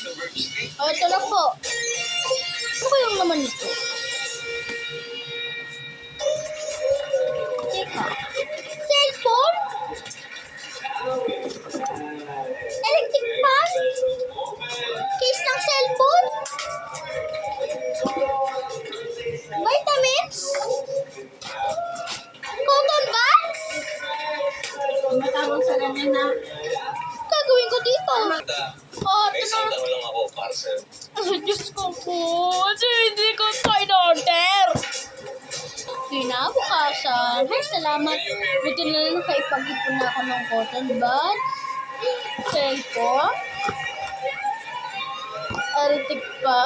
Oh, ito na po. Ano kayong naman ito? Teka. Cellphone? Electric fan? Case ng cellphone? Vitamins? Cotton buds? Matawag sa ganyan na. Gagawin ko dito. Oh, May ito isang na. lang ako, parcel. Diyos ko po. Hindi ko in-order. Kinabukasan. Ay, salamat. Buti na lang nakaipag-ipon na ako ng cotton buds. Cellphone. Electric pa.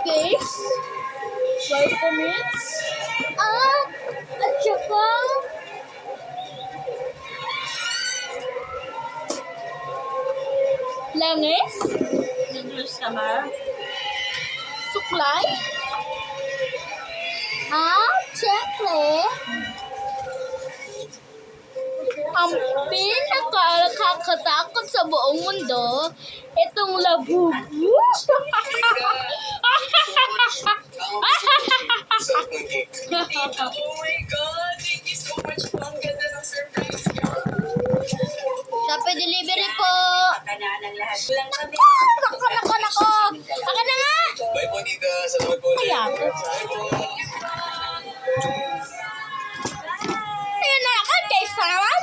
Case. Vitamins. At saka langis. Nag-juice ka ba? Suklay. Siyempre, ang pinakakatakot sa buong mundo, itong labubu. Cellphone cake. Oh my God! Thank you so much po. Ang ganda ng surprise niyo. Shopee delivery po. Kanaan ng lahat. Walang kami. Nako. Aka na nga. Bye po, Tita. Salamat po ulit. Ayan. Bye po. Ayun na ako, guys, naman.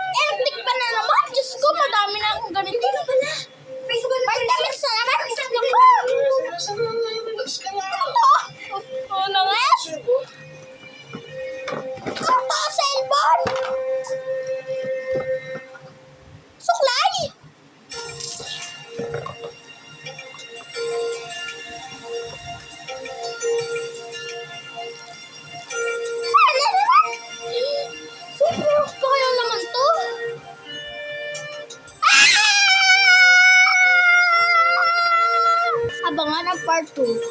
Electric pa na naman. Diyos ko, madami na akong ganito. Vitamins na naman. Ano nga? Ito, cellphone. Suklay. Ano naman? Kaya naman to. Abangan ang part 2.